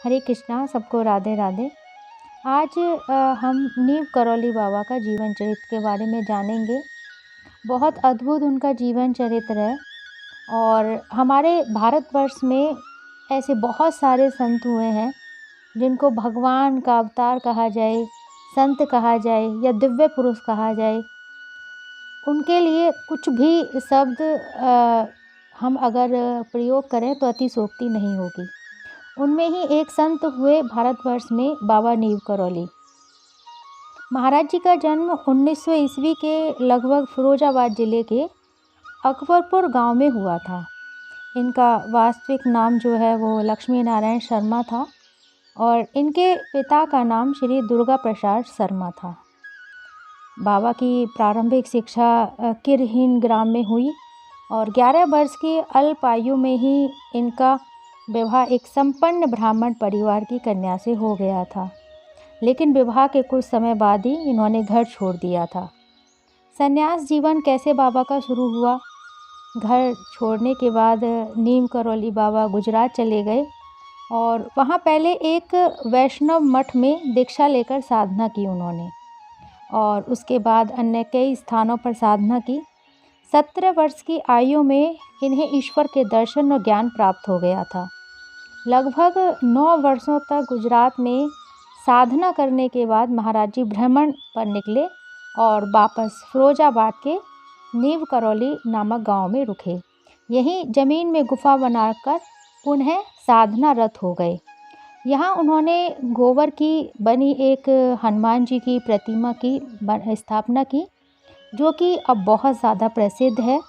हरे कृष्णा, सबको राधे राधे। आज हम नीम करौली बाबा का जीवन चरित्र के बारे में जानेंगे। बहुत अद्भुत उनका जीवन चरित्र है और हमारे भारतवर्ष में ऐसे बहुत सारे संत हुए हैं जिनको भगवान का अवतार कहा जाए, संत कहा जाए या दिव्य पुरुष कहा जाए। उनके लिए कुछ भी शब्द हम अगर प्रयोग करें तो अतिशयोक्ति नहीं होगी। उनमें ही एक संत हुए भारतवर्ष में बाबा नीम करौली। महाराज जी का जन्म 1900 ईस्वी के लगभग फिरोजाबाद ज़िले के अकबरपुर गांव में हुआ था। इनका वास्तविक नाम जो है वो लक्ष्मी नारायण शर्मा था और इनके पिता का नाम श्री दुर्गा प्रसाद शर्मा था। बाबा की प्रारंभिक शिक्षा किरहीन ग्राम में हुई और 11 वर्ष की अल्प आयु में ही इनका विवाह एक संपन्न ब्राह्मण परिवार की कन्या से हो गया था। लेकिन विवाह के कुछ समय बाद ही इन्होंने घर छोड़ दिया था। संन्यास जीवन कैसे बाबा का शुरू हुआ? घर छोड़ने के बाद नीम करौली बाबा गुजरात चले गए और वहाँ पहले एक वैष्णव मठ में दीक्षा लेकर साधना की उन्होंने और उसके बाद अन्य कई स्थानों पर साधना की। 17 वर्ष की आयु में इन्हें ईश्वर के दर्शन और ज्ञान प्राप्त हो गया था। लगभग 9 वर्षों तक गुजरात में साधना करने के बाद महाराज जी भ्रमण पर निकले और वापस फिरोजाबाद के नीम करौली नामक गांव में रुके। यहीं ज़मीन में गुफा बनाकर पुनः साधनारत हो गए। यहाँ उन्होंने गोबर की बनी एक हनुमान जी की प्रतिमा की स्थापना की, जो कि अब बहुत ज़्यादा प्रसिद्ध है।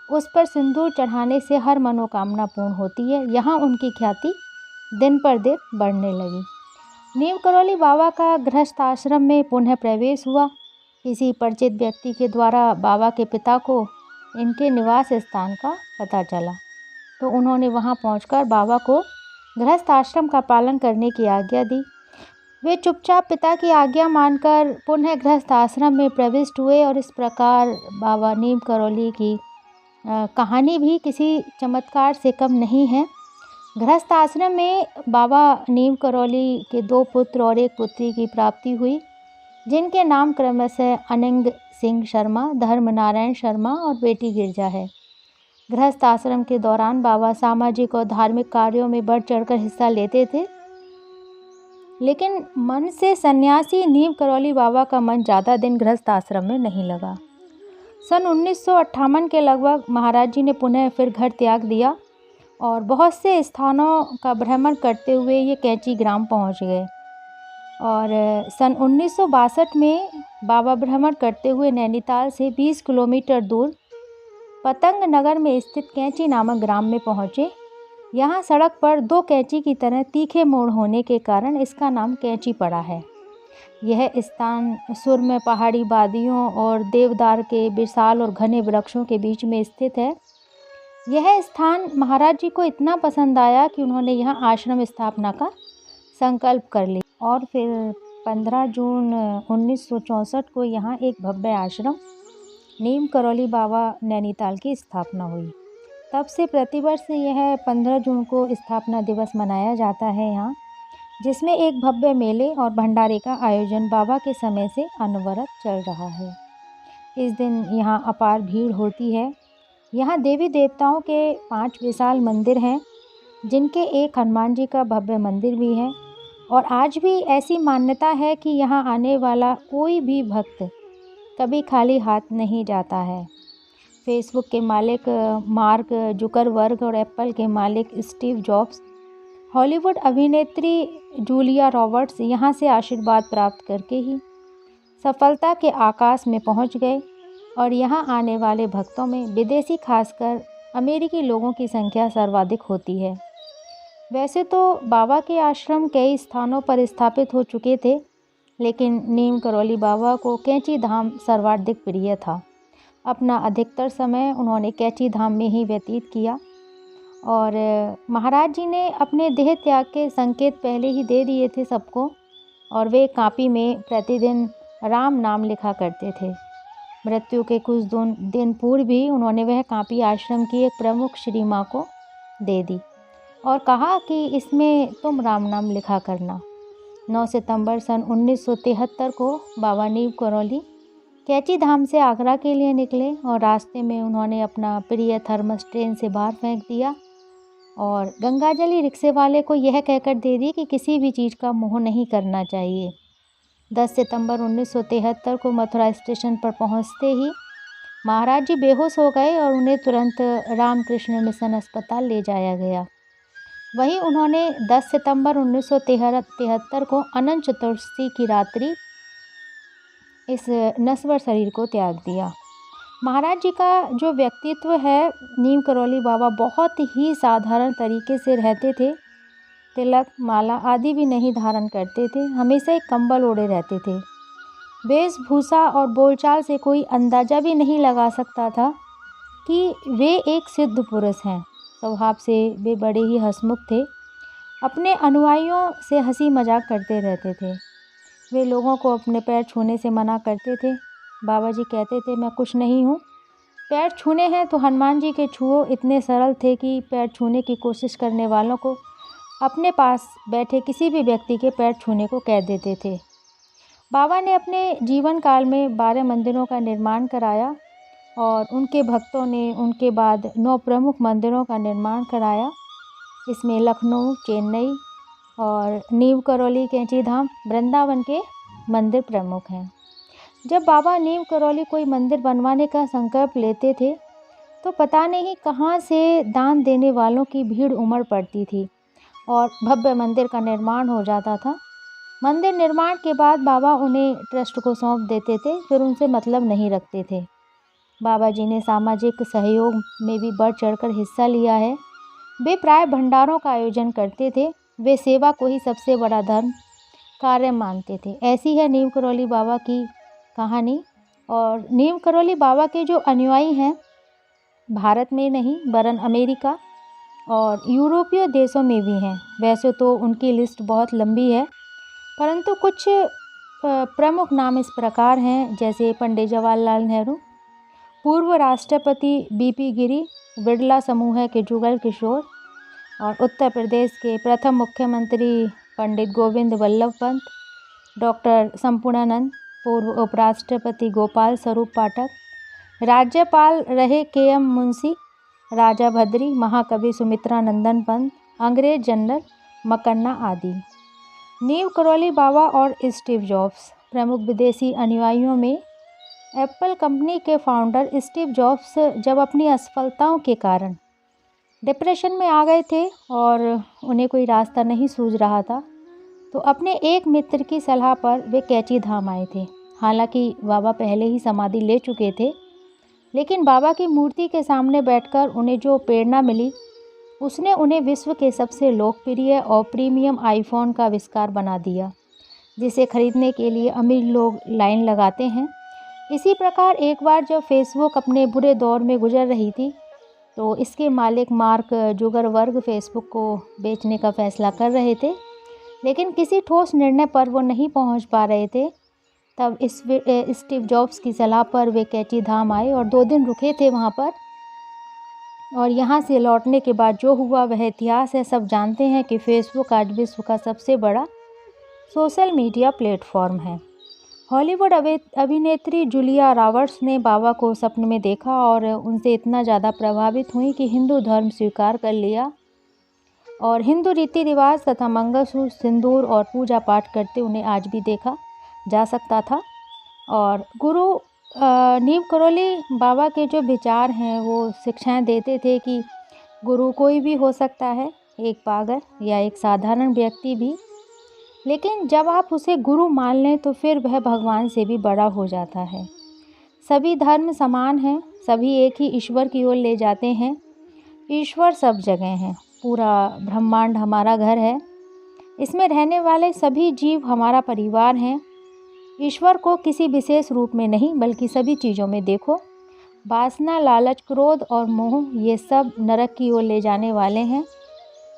उस पर सिंदूर चढ़ाने से हर मनोकामना पूर्ण होती है। यहाँ उनकी ख्याति दिन पर दिन बढ़ने लगी। नीम करौली बाबा का गृहस्थ आश्रम में पुनः प्रवेश हुआ। किसी परिचित व्यक्ति के द्वारा बाबा के पिता को इनके निवास स्थान का पता चला, तो उन्होंने वहां पहुंचकर बाबा को गृहस्थ आश्रम का पालन करने की आज्ञा दी। वे चुपचाप पिता की आज्ञा मानकर पुनः गृहस्थ आश्रम में प्रविष्ट हुए और इस प्रकार बाबा नीम करौली की कहानी भी किसी चमत्कार से कम नहीं है। गृहस्थ आश्रम में बाबा नीम करौली के 2 पुत्र और 1 पुत्री की प्राप्ति हुई, जिनके नाम क्रमशः अनंग सिंह शर्मा, धर्म नारायण शर्मा और बेटी गिरजा है। गृहस्थ आश्रम के दौरान बाबा सामाजिक और धार्मिक कार्यों में बढ़ चढ़कर हिस्सा लेते थे, लेकिन मन से सन्यासी नीम करौली बाबा का मन ज़्यादा दिन गृहस्थ आश्रम में नहीं लगा। सन 1958 के लगभग महाराज जी ने पुनः फिर घर त्याग दिया और बहुत से स्थानों का भ्रमण करते हुए ये कैंची ग्राम पहुंच गए और सन 1962 में बाबा भ्रमण करते हुए नैनीताल से 20 किलोमीटर दूर पतंग नगर में स्थित कैंची नामक ग्राम में पहुंचे। यहाँ सड़क पर 2 कैंची की तरह तीखे मोड़ होने के कारण इसका नाम कैंची पड़ा है। यह स्थान सुरम्य पहाड़ी वादियों और देवदार के विशाल और घने वृक्षों के बीच में स्थित है। यह स्थान महाराज जी को इतना पसंद आया कि उन्होंने यहाँ आश्रम स्थापना का संकल्प कर लिया और फिर 15 जून 1964 को यहाँ एक भव्य आश्रम नीम करौली बाबा नैनीताल की स्थापना हुई। तब से प्रतिवर्ष यह 15 जून को स्थापना दिवस मनाया जाता है यहाँ, जिसमें एक भव्य मेले और भंडारे का आयोजन बाबा के समय से अनवरत चल रहा है। इस दिन यहाँ अपार भीड़ होती है। यहाँ देवी देवताओं के 5 विशाल मंदिर हैं, जिनके एक हनुमान जी का भव्य मंदिर भी है और आज भी ऐसी मान्यता है कि यहाँ आने वाला कोई भी भक्त कभी खाली हाथ नहीं जाता है। फेसबुक के मालिक मार्क जुकरबर्ग और एप्पल के मालिक स्टीव जॉब्स, हॉलीवुड अभिनेत्री जूलिया रॉबर्ट्स यहाँ से आशीर्वाद प्राप्त करके ही सफलता के आकाश में पहुँच गए और यहाँ आने वाले भक्तों में विदेशी खासकर अमेरिकी लोगों की संख्या सर्वाधिक होती है। वैसे तो बाबा के आश्रम कई स्थानों पर स्थापित हो चुके थे, लेकिन नीम करौली बाबा को कैंची धाम सर्वाधिक प्रिय था। अपना अधिकतर समय उन्होंने कैंची धाम में ही व्यतीत किया और महाराज जी ने अपने देह त्याग के संकेत पहले ही दे दिए थे सबको और वे कापी में प्रतिदिन राम नाम लिखा करते थे। मृत्यु के कुछ दिन पूर्व भी उन्होंने वह कापी आश्रम की एक प्रमुख श्री माँ को दे दी। और कहा कि इसमें तुम राम नाम लिखा करना। 9 सितंबर सन 1973 को बाबा नीव करौली कैची धाम से आगरा के लिए निकले और रास्ते में उन्होंने अपना प्रिय थर्मस ट्रेन से बाहर फेंक दिया और गंगाजली रिक्शे वाले को यह कहकर दे दी कि किसी भी चीज़ का मोह नहीं करना चाहिए। 10 सितंबर 1973 को मथुरा स्टेशन पर पहुंचते ही महाराज जी बेहोश हो गए और उन्हें तुरंत रामकृष्ण मिशन अस्पताल ले जाया गया। वहीं उन्होंने 10 सितंबर 1973 को अनंत चतुर्दशी की रात्रि इस नश्वर शरीर को त्याग दिया। महाराज जी का जो व्यक्तित्व है, नीम करौली बाबा बहुत ही साधारण तरीके से रहते थे। तिलक, माला आदि भी नहीं धारण करते थे, हमेशा एक कंबल ओढ़े रहते थे। वेशभूषा और बोलचाल से कोई अंदाज़ा भी नहीं लगा सकता था कि वे एक सिद्ध पुरुष हैं। स्वभाव से वे बड़े ही हंसमुख थे, अपने अनुयायियों से हंसी मजाक करते रहते थे। वे लोगों को अपने पैर छूने से मना करते थे। बाबा जी कहते थे, मैं कुछ नहीं हूँ, पैर छूने हैं तो हनुमान जी के छुओ। इतने सरल थे कि पैर छूने की कोशिश करने वालों को अपने पास बैठे किसी भी व्यक्ति के पैर छूने को कह देते थे। बाबा ने अपने जीवन काल में 12 मंदिरों का निर्माण कराया और उनके भक्तों ने उनके बाद 9 प्रमुख मंदिरों का निर्माण कराया। इसमें लखनऊ, चेन्नई और नीव करौली, कैंची धाम, वृंदावन के मंदिर प्रमुख हैं। जब बाबा नीव करौली कोई मंदिर बनवाने का संकल्प लेते थे तो पता नहीं कहाँ से दान देने वालों की भीड़ उमड़ पड़ती थी और भव्य मंदिर का निर्माण हो जाता था। मंदिर निर्माण के बाद बाबा उन्हें ट्रस्ट को सौंप देते थे, फिर उनसे मतलब नहीं रखते थे। बाबा जी ने सामाजिक सहयोग में भी बढ़ चढ़कर हिस्सा लिया है। वे प्राय भंडारों का आयोजन करते थे। वे सेवा को ही सबसे बड़ा धर्म कार्य मानते थे। ऐसी है नीव करौली बाबा की कहानी। और नीव करौली बाबा के जो अनुयायी हैं, भारत में नहीं वरन अमेरिका और यूरोपीय देशों में भी हैं। वैसे तो उनकी लिस्ट बहुत लंबी है, परंतु कुछ प्रमुख नाम इस प्रकार हैं, जैसे पंडित जवाहरलाल नेहरू, पूर्व राष्ट्रपति बीपी गिरी, बिरला समूह के जुगल किशोर और उत्तर प्रदेश के प्रथम मुख्यमंत्री पंडित गोविंद वल्लभ पंत, डॉक्टर संपूर्णानंद, पूर्व उपराष्ट्रपति गोपाल स्वरूप पाठक, राज्यपाल रहे KM मुंशी, राजा भद्री, महाकवि सुमित्रा नंदन पंत, अंग्रेज जनरल मकन्ना आदि। नीव करौली बाबा और स्टीव जॉब्स। प्रमुख विदेशी अनुयायियों में एप्पल कंपनी के फाउंडर स्टीव जॉब्स जब अपनी असफलताओं के कारण डिप्रेशन में आ गए थे और उन्हें कोई रास्ता नहीं सूझ रहा था, तो अपने एक मित्र की सलाह पर वे कैची धाम आए थे। हालांकि बाबा पहले ही समाधि ले चुके थे, लेकिन बाबा की मूर्ति के सामने बैठकर उन्हें जो प्रेरणा मिली, उसने उन्हें विश्व के सबसे लोकप्रिय और प्रीमियम आईफोन का आविष्कार बना दिया, जिसे खरीदने के लिए अमीर लोग लाइन लगाते हैं। इसी प्रकार एक बार जब फेसबुक अपने बुरे दौर में गुजर रही थी, तो इसके मालिक मार्क जुगरबर्ग फेसबुक को बेचने का फैसला कर रहे थे, लेकिन किसी ठोस निर्णय पर वो नहीं पहुंच पा रहे थे। तब स्टीव जॉब्स की सलाह पर वे कैची धाम आए और 2 दिन रुके थे वहाँ पर। और यहाँ से लौटने के बाद जो हुआ वह इतिहास है। सब जानते हैं कि फेसबुक आज विश्व का सबसे बड़ा सोशल मीडिया प्लेटफॉर्म है। हॉलीवुड अभिनेत्री जूलिया रॉबर्ट्स ने बाबा को सपने में देखा और उनसे इतना ज़्यादा प्रभावित हुई कि हिंदू धर्म स्वीकार कर लिया और हिंदू रीति रिवाज तथा मंगलसूत्र, सिंदूर और पूजा पाठ करते उन्हें आज भी देखा जा सकता था। और गुरु नीव करौली बाबा के जो विचार हैं, वो शिक्षाएं देते थे कि गुरु कोई भी हो सकता है, एक पागल या एक साधारण व्यक्ति भी, लेकिन जब आप उसे गुरु मान लें तो फिर वह भगवान से भी बड़ा हो जाता है। सभी धर्म समान हैं, सभी एक ही ईश्वर की ओर ले जाते हैं। ईश्वर सब जगह हैं, पूरा ब्रह्मांड हमारा घर है, इसमें रहने वाले सभी जीव हमारा परिवार हैं। ईश्वर को किसी विशेष रूप में नहीं बल्कि सभी चीज़ों में देखो। वासना, लालच, क्रोध और मोह ये सब नरक की ओर ले जाने वाले हैं।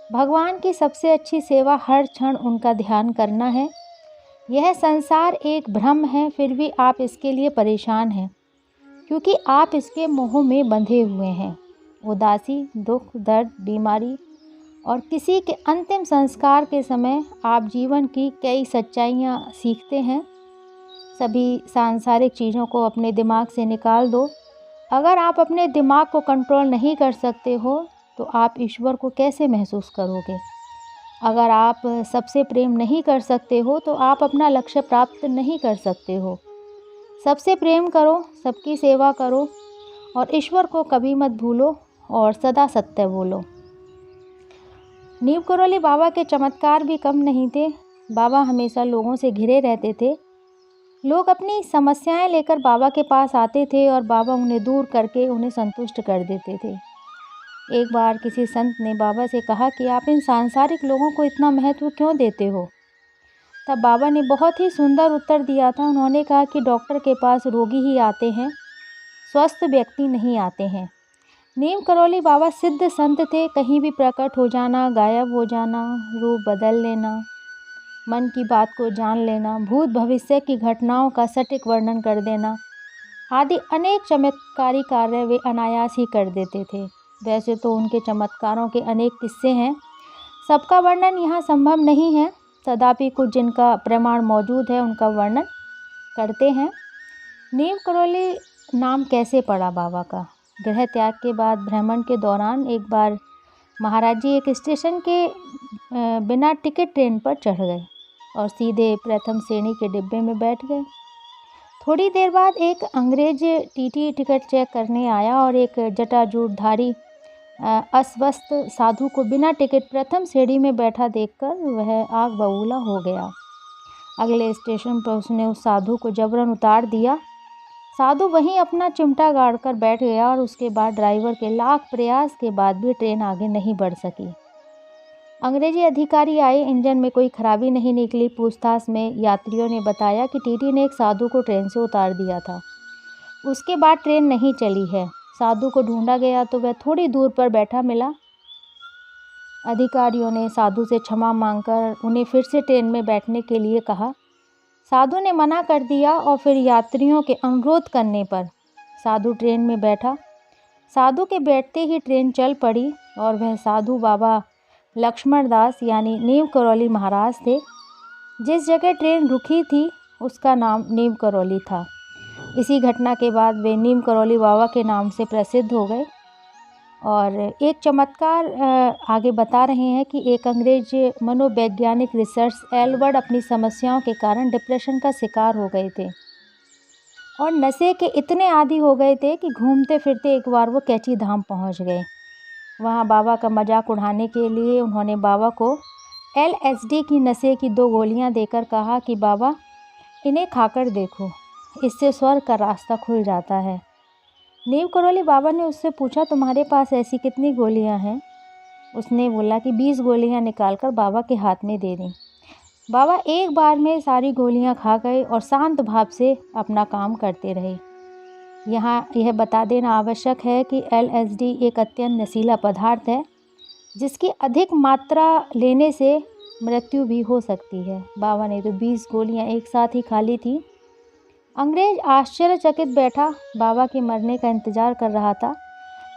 भगवान की सबसे अच्छी सेवा हर क्षण उनका ध्यान करना है। यह संसार एक भ्रम है, फिर भी आप इसके लिए परेशान हैं क्योंकि आप इसके मोह में बंधे हुए हैं। उदासी, दुख, दर्द, बीमारी और किसी के अंतिम संस्कार के समय आप जीवन की कई सच्चाइयाँ सीखते हैं। सभी सांसारिक चीज़ों को अपने दिमाग से निकाल दो। अगर आप अपने दिमाग को कंट्रोल नहीं कर सकते हो तो आप ईश्वर को कैसे महसूस करोगे? अगर आप सबसे प्रेम नहीं कर सकते हो तो आप अपना लक्ष्य प्राप्त नहीं कर सकते हो। सबसे प्रेम करो, सबकी सेवा करो और ईश्वर को कभी मत भूलो और सदा सत्य बोलो। नीम करौली बाबा के चमत्कार भी कम नहीं थे। बाबा हमेशा लोगों से घिरे रहते थे। लोग अपनी समस्याएं लेकर बाबा के पास आते थे और बाबा उन्हें दूर करके उन्हें संतुष्ट कर देते थे। एक बार किसी संत ने बाबा से कहा कि आप इन सांसारिक लोगों को इतना महत्व क्यों देते हो? तब बाबा ने बहुत ही सुंदर उत्तर दिया था। उन्होंने कहा कि डॉक्टर के पास रोगी ही आते हैं, स्वस्थ व्यक्ति नहीं आते हैं। नीम करौली बाबा सिद्ध संत थे। कहीं भी प्रकट हो जाना, गायब हो जाना, रूप बदल लेना, मन की बात को जान लेना, भूत भविष्य की घटनाओं का सटीक वर्णन कर देना आदि अनेक चमत्कारी कार्य वे अनायास ही कर देते थे। वैसे तो उनके चमत्कारों के अनेक किस्से हैं, सबका वर्णन यहाँ संभव नहीं है। तथापि कुछ जिनका प्रमाण मौजूद है उनका वर्णन करते हैं। नीम करौली नाम कैसे पड़ा बाबा का? गृह त्याग के बाद भ्रमण के दौरान एक बार महाराज जी एक स्टेशन के बिना टिकट ट्रेन पर चढ़ गए और सीधे प्रथम श्रेणी के डिब्बे में बैठ गए। थोड़ी देर बाद एक अंग्रेज टीटी टिकट चेक करने आया और एक जटाजूटधारी अस्वस्थ साधु को बिना टिकट प्रथम श्रेणी में बैठा देखकर वह आग बबूला हो गया। अगले स्टेशन पर उसने उस साधु को जबरन उतार दिया। साधु वहीं अपना चिमटा गाड़ कर बैठ गया और उसके बाद ड्राइवर के लाख प्रयास के बाद भी ट्रेन आगे नहीं बढ़ सकी। अंग्रेजी अधिकारी आए, इंजन में कोई खराबी नहीं निकली। पूछताछ में यात्रियों ने बताया कि टीटी ने एक साधु को ट्रेन से उतार दिया था, उसके बाद ट्रेन नहीं चली है। साधु को ढूंढा गया तो वह थोड़ी दूर पर बैठा मिला। अधिकारियों ने साधु से क्षमा मांगकर उन्हें फिर से ट्रेन में बैठने के लिए कहा। साधु ने मना कर दिया और फिर यात्रियों के अनुरोध करने पर साधु ट्रेन में बैठा। साधु के बैठते ही ट्रेन चल पड़ी और वह साधु बाबा लक्ष्मण दास यानी नीम करौली महाराज थे। जिस जगह ट्रेन रुकी थी उसका नाम नीम करौली था। इसी घटना के बाद वे नीम करौली बाबा के नाम से प्रसिद्ध हो गए। और एक चमत्कार आगे बता रहे हैं कि एक अंग्रेज मनोवैज्ञानिक रिसर्च एल्वर्ड अपनी समस्याओं के कारण डिप्रेशन का शिकार हो गए थे और नशे के इतने आदी हो गए थे कि घूमते फिरते एक बार वो कैची धाम पहुंच गए। वहाँ बाबा का मजाक उड़ाने के लिए उन्होंने बाबा को LSD की नशे की 2 गोलियाँ देकर कहा कि बाबा इन्हें खाकर देखो, इससे स्वर्ग का रास्ता खुल जाता है। नीम करौली बाबा ने उससे पूछा तुम्हारे पास ऐसी कितनी गोलियाँ हैं? उसने बोला कि 20 गोलियाँ निकालकर बाबा के हाथ में दे दी। बाबा एक बार में सारी गोलियाँ खा गए और शांत भाव से अपना काम करते रहे। यहाँ यह बता देना आवश्यक है कि LSD एक अत्यंत नशीला पदार्थ है जिसकी अधिक मात्रा लेने से मृत्यु भी हो सकती है। बाबा ने तो 20 गोलियाँ एक साथ ही खा ली थी। अंग्रेज आश्चर्यचकित बैठा बाबा के मरने का इंतज़ार कर रहा था,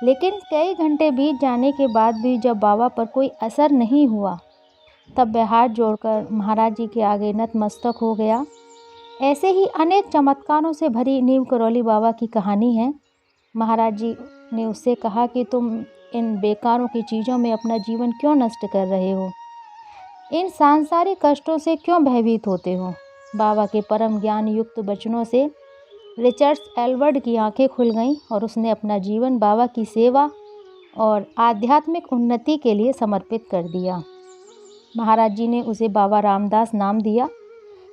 लेकिन कई घंटे बीत जाने के बाद भी जब बाबा पर कोई असर नहीं हुआ तब वह हाथ जोड़कर महाराज जी के आगे नतमस्तक हो गया। ऐसे ही अनेक चमत्कारों से भरी नीम करौली बाबा की कहानी है। महाराज जी ने उससे कहा कि तुम इन बेकारों की चीज़ों में अपना जीवन क्यों नष्ट कर रहे हो, इन सांसारिक कष्टों से क्यों भयभीत होते हो। बाबा के परम ज्ञान युक्त वचनों से रिचर्ड एल्वर्ड की आंखें खुल गईं और उसने अपना जीवन बाबा की सेवा और आध्यात्मिक उन्नति के लिए समर्पित कर दिया। महाराज जी ने उसे बाबा रामदास नाम दिया।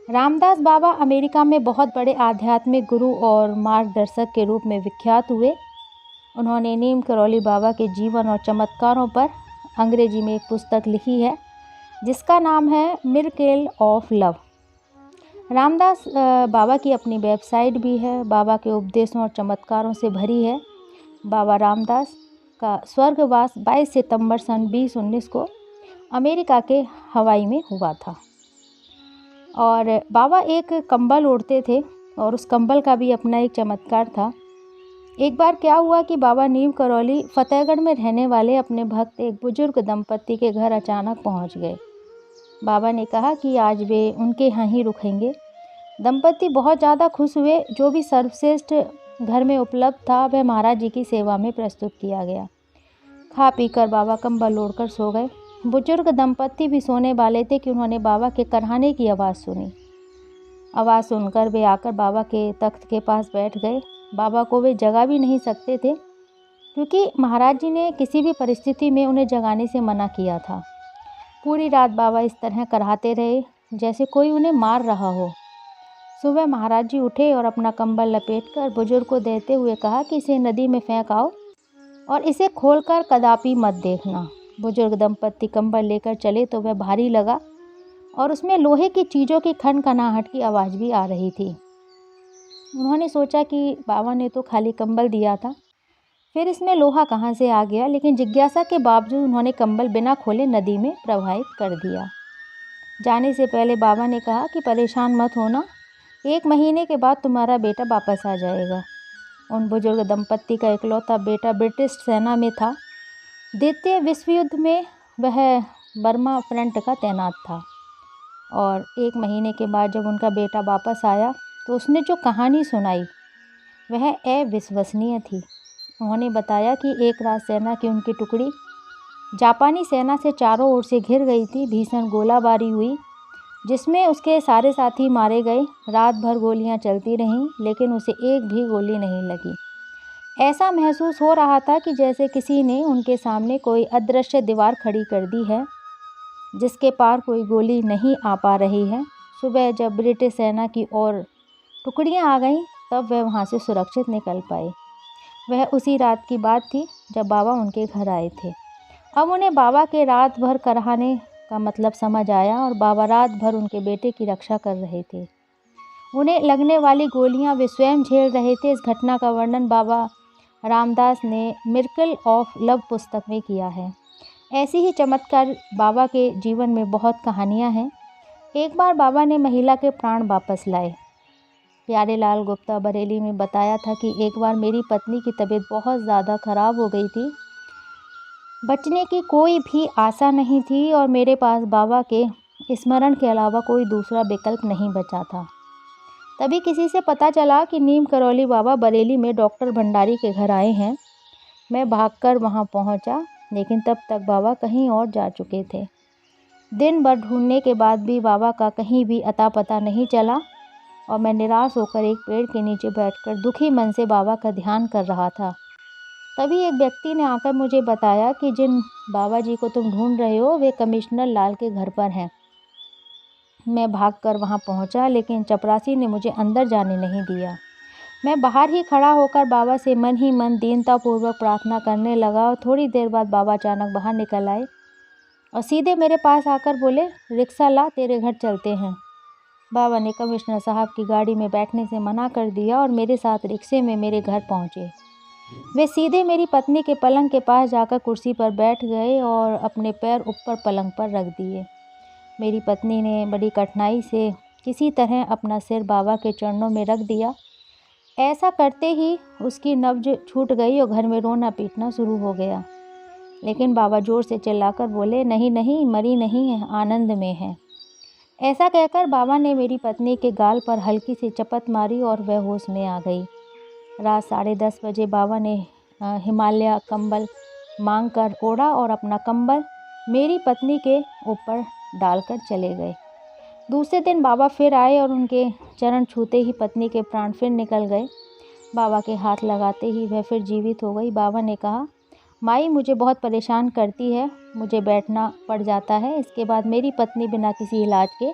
रामदास बाबा अमेरिका में बहुत बड़े आध्यात्मिक गुरु और मार्गदर्शक के रूप में विख्यात हुए। उन्होंने नीम करौली बाबा के जीवन और चमत्कारों पर अंग्रेजी में एक पुस्तक लिखी है जिसका नाम है मिरेकल ऑफ लव। रामदास बाबा की अपनी वेबसाइट भी है, बाबा के उपदेशों और चमत्कारों से भरी है। बाबा रामदास का स्वर्गवास 22 सितंबर सन 2019 को अमेरिका के हवाई में हुआ था। और बाबा एक कंबल ओढ़ते थे और उस कंबल का भी अपना एक चमत्कार था। एक बार क्या हुआ कि बाबा नीम करौली फतेहगढ़ में रहने वाले अपने भक्त एक बुजुर्ग दंपत्ति के घर अचानक पहुंच गए। बाबा ने कहा कि आज वे उनके यहाँ ही रुकेंगे। दंपत्ति बहुत ज़्यादा खुश हुए। जो भी सर्वश्रेष्ठ घर में उपलब्ध था वह महाराज जी की सेवा में प्रस्तुत किया गया। खा पीकर बाबा कंबल ओढ़कर सो गए। बुजुर्ग दंपत्ति भी सोने वाले थे कि उन्होंने बाबा के करहाने की आवाज़ सुनी। आवाज़ सुनकर वे आकर बाबा के तख्त के पास बैठ गए। बाबा को वे जगा भी नहीं सकते थे, क्योंकि महाराज जी ने किसी भी परिस्थिति में उन्हें जगाने से मना किया था। पूरी रात बाबा इस तरह कराहते रहे जैसे कोई उन्हें मार रहा हो। सुबह महाराज जी उठे और अपना कंबल लपेटकर बुजुर्ग को देते हुए कहा कि इसे नदी में फेंक आओ और इसे खोलकर कदापि मत देखना। बुजुर्ग दंपत्ति कंबल लेकर चले तो वह भारी लगा और उसमें लोहे की चीज़ों की खनखनाहट की आवाज़ भी आ रही थी। उन्होंने सोचा कि बाबा ने तो खाली कंबल दिया था, फिर इसमें लोहा कहाँ से आ गया, लेकिन जिज्ञासा के बावजूद उन्होंने कंबल बिना खोले नदी में प्रवाहित कर दिया। जाने से पहले बाबा ने कहा कि परेशान मत होना, 1 महीने के बाद तुम्हारा बेटा वापस आ जाएगा। उन बुजुर्ग दंपत्ति का इकलौता बेटा ब्रिटिश सेना में था। द्वितीय विश्व युद्ध में वह बर्मा फ्रंट का तैनात था और 1 महीने के बाद जब उनका बेटा वापस आया तो उसने जो कहानी सुनाई वह अविश्वसनीय थी। उन्होंने बताया कि एक रात सेना की उनकी टुकड़ी जापानी सेना से चारों ओर से घिर गई थी। भीषण गोलाबारी हुई जिसमें उसके सारे साथी मारे गए। रात भर गोलियां चलती रहीं लेकिन उसे एक भी गोली नहीं लगी। ऐसा महसूस हो रहा था कि जैसे किसी ने उनके सामने कोई अदृश्य दीवार खड़ी कर दी है जिसके पार कोई गोली नहीं आ पा रही है। सुबह जब ब्रिटिश सेना की ओर टुकड़ियां आ गईं तब वह वहां से सुरक्षित निकल पाए। वह उसी रात की बात थी जब बाबा उनके घर आए थे। अब उन्हें बाबा के रात भर कराहने का मतलब समझ आया और बाबा रात भर उनके बेटे की रक्षा कर रहे थे। उन्हें लगने वाली गोलियां वे स्वयं झेल रहे थे। इस घटना का वर्णन बाबा रामदास ने मिरेकल ऑफ लव पुस्तक में किया है। ऐसी ही चमत्कार बाबा के जीवन में बहुत कहानियां हैं। एक बार बाबा ने महिला के प्राण वापस लाए। प्यारेलाल गुप्ता बरेली में बताया था कि एक बार मेरी पत्नी की तबीयत बहुत ज़्यादा ख़राब हो गई थी। बचने की कोई भी आशा नहीं थी और मेरे पास बाबा के स्मरण के अलावा कोई दूसरा विकल्प नहीं बचा था। तभी किसी से पता चला कि नीम करौली बाबा बरेली में डॉक्टर भंडारी के घर आए हैं। मैं भागकर वहां पहुंचा, लेकिन तब तक बाबा कहीं और जा चुके थे। दिन भर ढूंढने के बाद भी बाबा का कहीं भी अता पता नहीं चला और मैं निराश होकर एक पेड़ के नीचे बैठकर दुखी मन से बाबा का ध्यान कर रहा था। तभी एक व्यक्ति ने आकर मुझे बताया कि जिन बाबा जी को तुम ढूंढ रहे हो वे कमिश्नर लाल के घर पर हैं। मैं भागकर वहां पहुंचा, लेकिन चपरासी ने मुझे अंदर जाने नहीं दिया। मैं बाहर ही खड़ा होकर बाबा से मन ही मन दीनतापूर्वक प्रार्थना करने लगा और थोड़ी देर बाद बाबा अचानक बाहर निकल आए और सीधे मेरे पास आकर बोले, रिक्शा ला, तेरे घर चलते हैं। बाबा ने कमिश्नर साहब की गाड़ी में बैठने से मना कर दिया और मेरे साथ रिक्शे में मेरे घर पहुंचे। वे सीधे मेरी पत्नी के पलंग के पास जाकर कुर्सी पर बैठ गए और अपने पैर ऊपर पलंग पर रख दिए। मेरी पत्नी ने बड़ी कठिनाई से किसी तरह अपना सिर बाबा के चरणों में रख दिया। ऐसा करते ही उसकी नब्ज छूट गई और घर में रोना पीटना शुरू हो गया। लेकिन बाबा जोर से चिल्लाकर बोले, नहीं नहीं, मरी नहीं है, आनंद में है। ऐसा कहकर बाबा ने मेरी पत्नी के गाल पर हल्की सी चपत मारी और वह होश में आ गई। रात 10:30 बजे बाबा ने हिमालय कंबल मांग कर ओढ़ा और अपना कंबल मेरी पत्नी के ऊपर डालकर चले गए। दूसरे दिन बाबा फिर आए और उनके चरण छूते ही पत्नी के प्राण फिर निकल गए। बाबा के हाथ लगाते ही वह फिर जीवित हो गई। बाबा ने कहा, माई मुझे बहुत परेशान करती है, मुझे बैठना पड़ जाता है। इसके बाद मेरी पत्नी बिना किसी इलाज के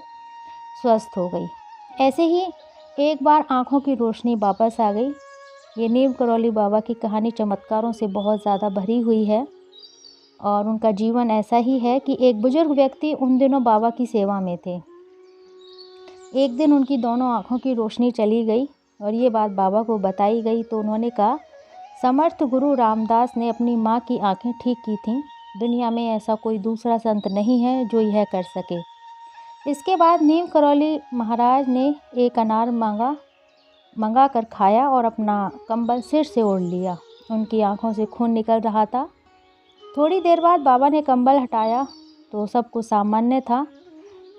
स्वस्थ हो गई। ऐसे ही एक बार आँखों की रोशनी वापस आ गई। ये नीम करौली बाबा की कहानी चमत्कारों से बहुत ज़्यादा भरी हुई है और उनका जीवन ऐसा ही है कि एक बुजुर्ग व्यक्ति उन दिनों बाबा की सेवा में थे। एक दिन उनकी दोनों आँखों की रोशनी चली गई और ये बात बाबा को बताई गई तो उन्होंने कहा, समर्थ गुरु रामदास ने अपनी माँ की आंखें ठीक की थीं। दुनिया में ऐसा कोई दूसरा संत नहीं है जो यह कर सके। इसके बाद नीम करौली महाराज ने एक अनार मांगा। मंगा कर खाया और अपना कंबल सिर से ओढ़ लिया। उनकी आंखों से खून निकल रहा था। थोड़ी देर बाद बाबा ने कंबल हटाया तो सब कुछ सामान्य था।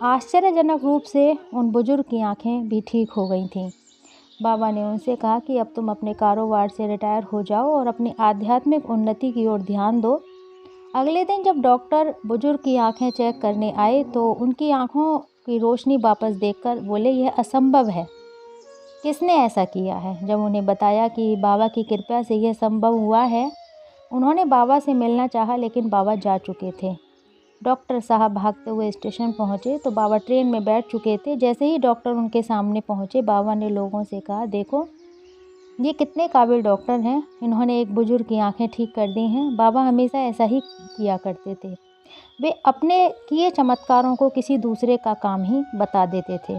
आश्चर्यजनक रूप से उन बुजुर्ग की आंखें भी ठीक हो गई थीं। बाबा ने उनसे कहा कि अब तुम अपने कारोबार से रिटायर हो जाओ और अपनी आध्यात्मिक उन्नति की ओर ध्यान दो। अगले दिन जब डॉक्टर बुजुर्ग की आंखें चेक करने आए तो उनकी आंखों की रोशनी वापस देखकर बोले, यह असंभव है, किसने ऐसा किया है? जब उन्हें बताया कि बाबा की कृपा से यह संभव हुआ है, उन्होंने बाबा से मिलना चाहा लेकिन बाबा जा चुके थे। डॉक्टर साहब भागते हुए स्टेशन पहुंचे तो बाबा ट्रेन में बैठ चुके थे। जैसे ही डॉक्टर उनके सामने पहुंचे, बाबा ने लोगों से कहा, देखो ये कितने काबिल डॉक्टर हैं, इन्होंने एक बुजुर्ग की आंखें ठीक कर दी हैं। बाबा हमेशा ऐसा ही किया करते थे, वे अपने किए चमत्कारों को किसी दूसरे का काम ही बता देते थे।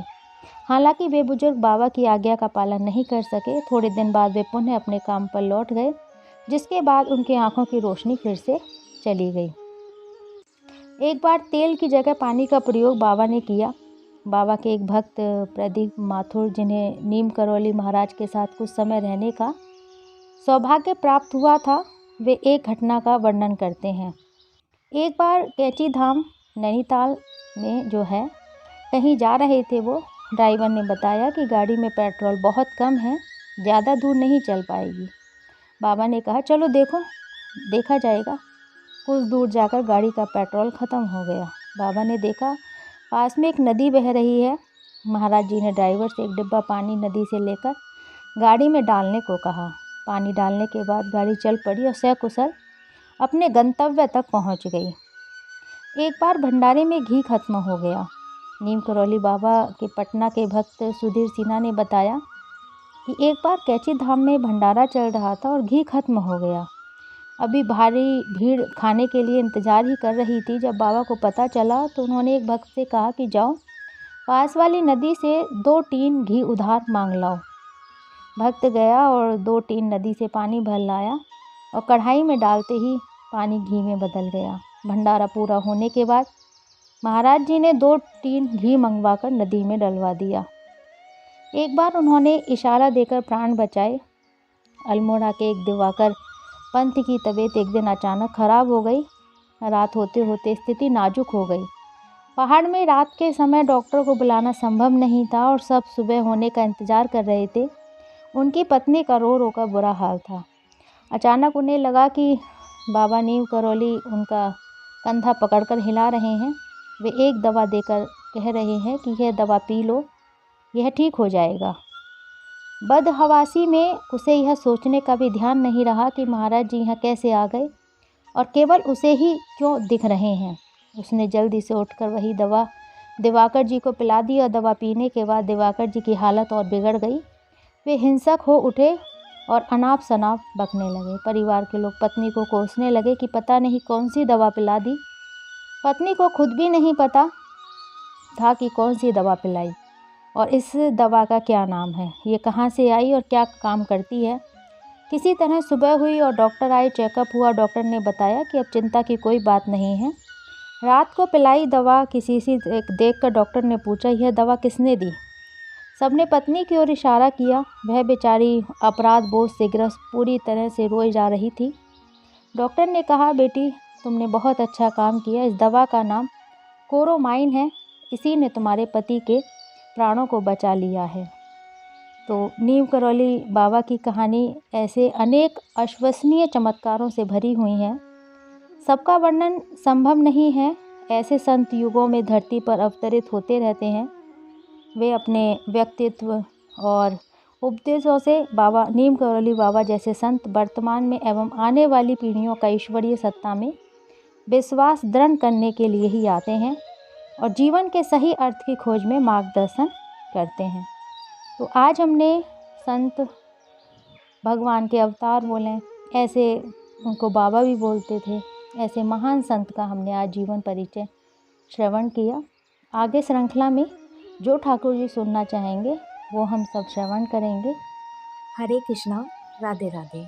हालांकि वे बुजुर्ग बाबा की आज्ञा का पालन नहीं कर सके। थोड़े दिन बाद वे पुनः अपने काम पर लौट गए, जिसके बाद उनकी आंखों की रोशनी फिर से चली गई। एक बार तेल की जगह पानी का प्रयोग बाबा ने किया। बाबा के एक भक्त प्रदीप माथुर, जिन्हें नीम करौली महाराज के साथ कुछ समय रहने का सौभाग्य प्राप्त हुआ था, वे एक घटना का वर्णन करते हैं। एक बार कैची धाम नैनीताल में जो है कहीं जा रहे थे वो। ड्राइवर ने बताया कि गाड़ी में पेट्रोल बहुत कम है, ज़्यादा दूर नहीं चल पाएगी। बाबा ने कहा, चलो देखा जाएगा। कुछ दूर जाकर गाड़ी का पेट्रोल ख़त्म हो गया। बाबा ने देखा पास में एक नदी बह रही है। महाराज जी ने ड्राइवर से एक डिब्बा पानी नदी से लेकर गाड़ी में डालने को कहा। पानी डालने के बाद गाड़ी चल पड़ी और सकुशल अपने गंतव्य तक पहुंच गई। एक बार भंडारे में घी खत्म हो गया। नीम करौली बाबा के पटना के भक्त सुधीर सिन्हा ने बताया कि एक बार कैची धाम में भंडारा चल रहा था और घी खत्म हो गया। अभी भारी भीड़ खाने के लिए इंतज़ार ही कर रही थी। जब बाबा को पता चला तो उन्होंने एक भक्त से कहा कि जाओ पास वाली नदी से 2 टीन घी उधार मांग लाओ। भक्त गया और 2 टीन नदी से पानी भर लाया और कढ़ाई में डालते ही पानी घी में बदल गया। भंडारा पूरा होने के बाद महाराज जी ने 2 टीन घी मंगवाकर नदी में डलवा दिया। एक बार उन्होंने इशारा देकर प्राण बचाए। अल्मोड़ा के एक दिवाकर पंत की तबीयत एक दिन अचानक खराब हो गई। रात होते होते स्थिति नाजुक हो गई। पहाड़ में रात के समय डॉक्टर को बुलाना संभव नहीं था और सब सुबह होने का इंतज़ार कर रहे थे। उनकी पत्नी का रो रो कर बुरा हाल था। अचानक उन्हें लगा कि बाबा नीम करौली उनका कंधा पकड़कर हिला रहे हैं। वे एक दवा देकर कह रहे हैं कि यह दवा पी लो, यह ठीक हो जाएगा। बदहवासी में उसे यह सोचने का भी ध्यान नहीं रहा कि महाराज जी यहाँ कैसे आ गए और केवल उसे ही क्यों दिख रहे हैं। उसने जल्दी से उठकर वही दवा दिवाकर जी को पिला दी और दवा पीने के बाद दिवाकर जी की हालत और बिगड़ गई। वे हिंसक हो उठे और अनाप शनाप बकने लगे। परिवार के लोग पत्नी को कोसने लगे कि पता नहीं कौन सी दवा पिला दी। पत्नी को खुद भी नहीं पता था कि कौन सी दवा पिलाई और इस दवा का क्या नाम है, ये कहाँ से आई और क्या काम करती है। किसी तरह सुबह हुई और डॉक्टर आए, चेकअप हुआ। डॉक्टर ने बताया कि अब चिंता की कोई बात नहीं है। रात को पिलाई दवा किसी से देखकर डॉक्टर ने पूछा, यह दवा किसने दी? सबने पत्नी की ओर इशारा किया। वह बेचारी अपराध बोझ से ग्रस्त पूरी तरह से रोई जा रही थी। डॉक्टर ने कहा, बेटी तुमने बहुत अच्छा काम किया। इस दवा का नाम कोरोमाइन है, इसी ने तुम्हारे पति के प्राणों को बचा लिया है। तो नीम करौली बाबा की कहानी ऐसे अनेक अविश्वसनीय चमत्कारों से भरी हुई है। सबका वर्णन संभव नहीं है। ऐसे संत युगों में धरती पर अवतरित होते रहते हैं। वे अपने व्यक्तित्व और उपदेशों से बाबा नीम करौली बाबा जैसे संत वर्तमान में एवं आने वाली पीढ़ियों का ईश्वरीय सत्ता में विश्वास दृढ़ करने के लिए ही आते हैं और जीवन के सही अर्थ की खोज में मार्गदर्शन करते हैं। तो आज हमने संत भगवान के अवतार बोलें, ऐसे उनको बाबा भी बोलते थे, ऐसे महान संत का हमने आज जीवन परिचय श्रवण किया। आगे श्रृंखला में जो ठाकुर जी सुनना चाहेंगे वो हम सब श्रवण करेंगे। हरे कृष्णा, राधे राधे।